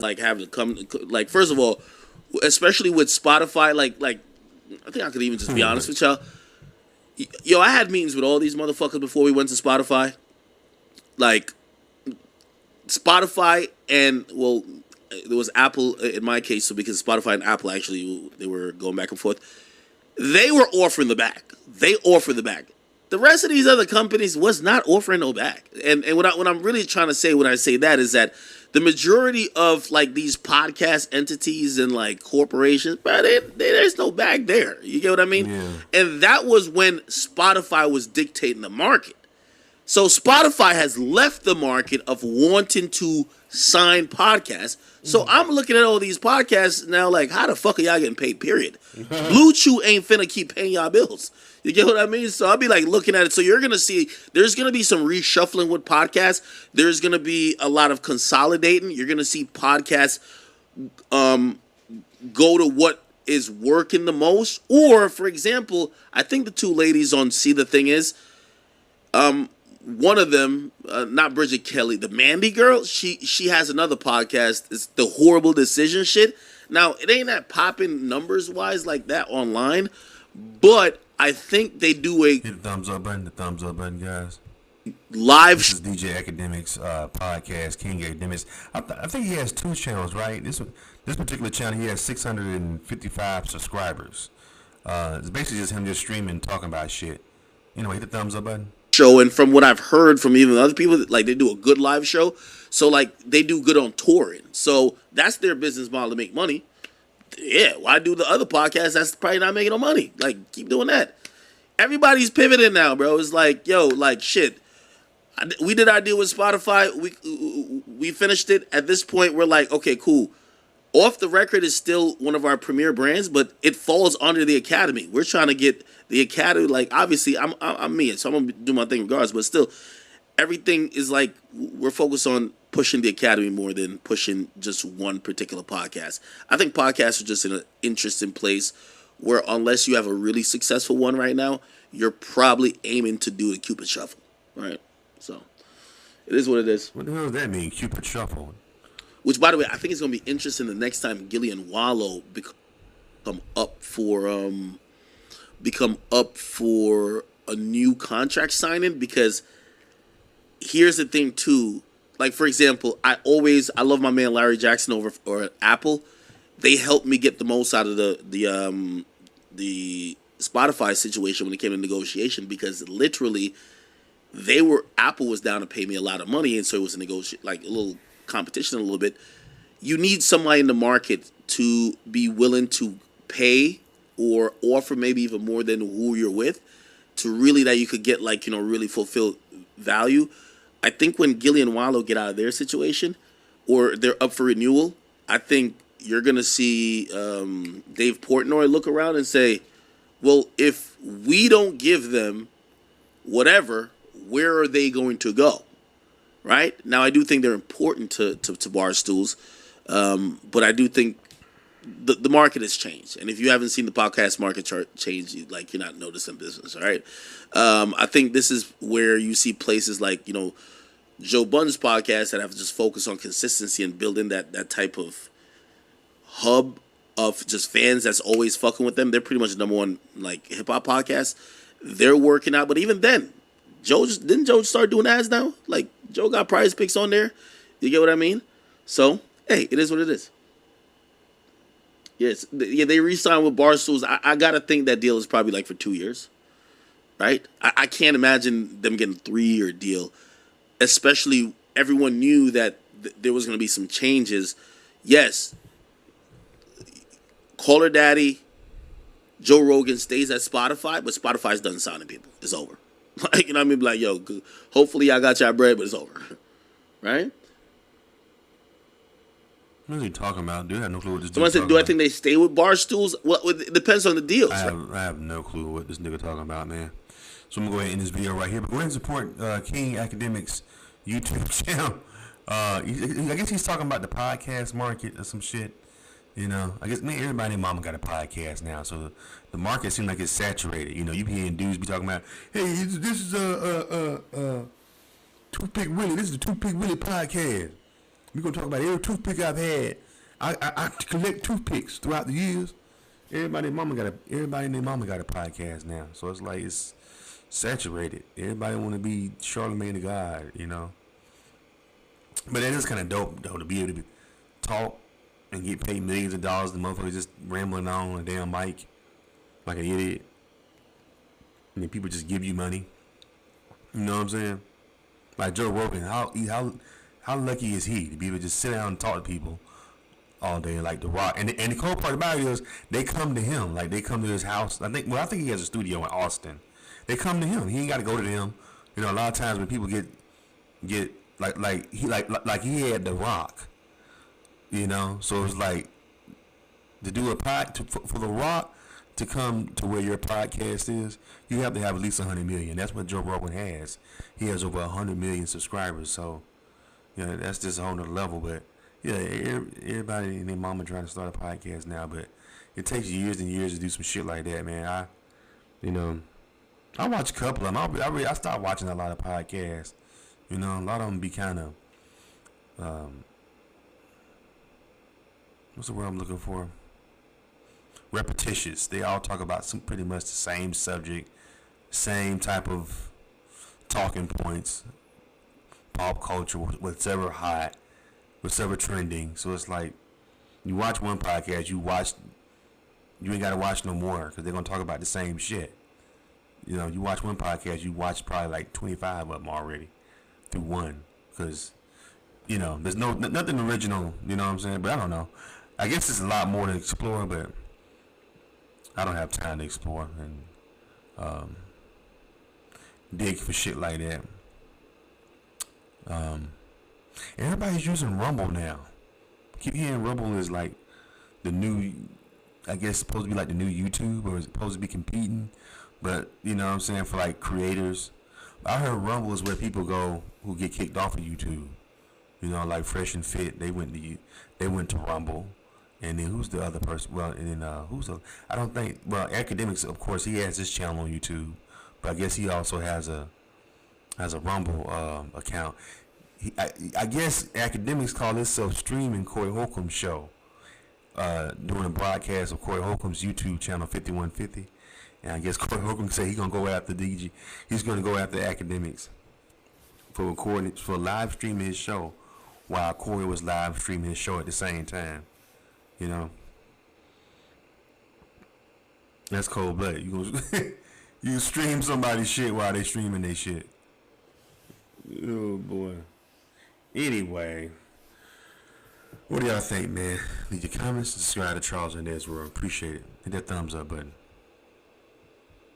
like having to come like first of all, especially with Spotify, like I think I could even just be honest with y'all. Yo, I had meetings with all these motherfuckers before we went to Spotify. Like Spotify and well, there was Apple in my case, so because Spotify and Apple actually they were going back and forth. They were offering the back. They offered the back. The rest of these other companies was not offering no back. And what I'm really trying to say when I say that is that the majority of like these podcast entities and like corporations, bro, there's no back there. You get what I mean? Yeah. And that was when Spotify was dictating the market. So Spotify has left the market of wanting to sign podcasts. So I'm looking at all these podcasts now like, how the fuck are y'all getting paid, period? Blue Chew ain't finna keep paying y'all bills. You get what I mean? So I'll be like looking at it. So you're going to see, there's going to be some reshuffling with podcasts. There's going to be a lot of consolidating. You're going to see podcasts go to what is working the most. Or, for example, I think the two ladies on See the Thing Is, one of them, not Bridget Kelly, the Mandy girl, she has another podcast. It's the Horrible Decision shit. Now, it ain't that popping numbers-wise like that online, but I think they do a Hit the thumbs up button, guys. live. This is DJ Akademiks podcast, King Akademiks. I think he has two channels, right? This particular channel, he has 655 subscribers. It's basically just him just streaming, talking about shit. Anyway, hit the thumbs up button. Show, and from what I've heard from even other people, like they do a good live show. So like they do good on touring. So that's their business model to make money. Yeah, why do the other podcast that's probably not making no money? Like, keep doing that. Everybody's pivoting now, bro. It's like, yo, like shit. We did our deal with Spotify. We finished it. At this point, we're like, okay, cool. Off the Record is still one of our premier brands, but it falls under the Academy. We're trying to get the Academy. Like, obviously, I'm me, so I'm gonna do my thing regardless. But still, everything is like we're focused on pushing the Academy more than pushing just one particular podcast. I think podcasts are just in an interesting place where unless you have a really successful one right now, you're probably aiming to do the Cupid Shuffle, right? So it is what it is. What the hell does that mean, Cupid Shuffle? Which, by the way, I think it's going to be interesting the next time Gillian Wallow become up for a new contract signing, because here's the thing too. Like, for example, I love my man Larry Jackson over or Apple. They helped me get the most out of the Spotify situation when it came to negotiation, because literally Apple was down to pay me a lot of money, and so it was a little competition a little bit. You need somebody in the market to be willing to pay or offer maybe even more than who you're with, to really that you could get really fulfill value. I think when Gillian Wallow get out of their situation or they're up for renewal, I think you're gonna see Dave Portnoy look around and say, well, if we don't give them whatever, where are they going to go? Right? Now, I do think they're important to Barstools, but I do think the market has changed. And if you haven't seen the podcast market chart change, you're not noticing business, all right? I think this is where you see places like, Joe Budden's podcast that have just focused on consistency and building that type of hub of just fans that's always fucking with them. They're pretty much the number one hip-hop podcast. They're working out, but even then, didn't Joe start doing ads now? Like, Joe got Prize Picks on there. You get what I mean? So, hey, it is what it is. Yes, they re-signed with Barstools. I gotta think that deal is probably for 2 years, right? I can't imagine them getting a 3-year deal, especially everyone knew that there was gonna be some changes. Yes, Call Her Daddy, Joe Rogan stays at Spotify, but Spotify's done signing people. It's over. You know what I mean? Like, yo, hopefully y'all got y'all bread, but it's over. Right? What are you talking about, dude? I have no clue what this Someone said, do I think they stay with Barstools? Well, it depends on the deals. I have no clue what this nigga talking about, man. So I'm going to go ahead and end this video right here. But go ahead and support King Akademiks YouTube channel. I guess he's talking about the podcast market or some shit. I guess everybody and mama got a podcast now, so the market seems like it's saturated. You be hearing dudes be talking about, hey, this is Toothpick Willie. This is the Toothpick Willie podcast. We're gonna talk about every toothpick I've had. I collect toothpicks throughout the years. Everybody and their mama got a podcast now. So it's like it's saturated. Everybody want to be Charlemagne the God, you know. But that is kind of dope though to be able to talk and get paid millions of dollars. The motherfucker just rambling on a damn mic like an idiot. I mean, people just give you money. You know what I'm saying? Like Joe Rogan, how lucky is he to be able to just sit down and talk to people all day like The Rock? And the cool part about it is they come to him, like they come to his house. I think he has a studio in Austin. They come to him. He ain't got to go to them. You know, a lot of times when people get like he had The Rock. You know, so it's like to do a for The Rock to come to where your podcast is, you have to have at least 100 million. That's what Joe Rogan has. He has over 100 million subscribers. So, you know, that's just a whole nother level. But yeah, everybody and their mama trying to start a podcast now. But it takes years and years to do some shit like that, man. I watch a couple of them. I start watching a lot of podcasts. You know, a lot of them be kind of what's the word I'm looking for? Repetitious. They all talk about some pretty much the same subject, same type of talking points, pop culture, whatever hot, whatever trending. So it's like you watch one podcast, you ain't gotta watch no more because they're gonna talk about the same shit. You know, you watch one podcast, you watch probably like 25 of them already through one because you know there's nothing original. You know what I'm saying? But I don't know. I guess there's a lot more to explore, but I don't have time to explore and dig for shit like that. Everybody's using Rumble now. Keep hearing Rumble is like the new, I guess supposed to be like the new YouTube, or is it supposed to be competing? But you know what I'm saying, for like creators. I heard Rumble is where people go who get kicked off of YouTube. You know, like Fresh and Fit, they went to Rumble. And then who's the other person? Well, and then I don't think. Well, Akademiks, of course, he has his channel on YouTube, but I guess he also has a Rumble account. I guess Akademiks call himself streaming Corey Holcomb's show, doing a broadcast of Corey Holcomb's YouTube channel 5150, and I guess Corey Holcomb said he's gonna go after DG. He's gonna go after Akademiks for live streaming his show, while Corey was live streaming his show at the same time. You know, that's cold blooded. You stream somebody's shit while they streaming their shit. Oh boy. Anyway, what do y'all think, man? Leave your comments. Subscribe to Charles and Ezra. Appreciate it. Hit that thumbs up button.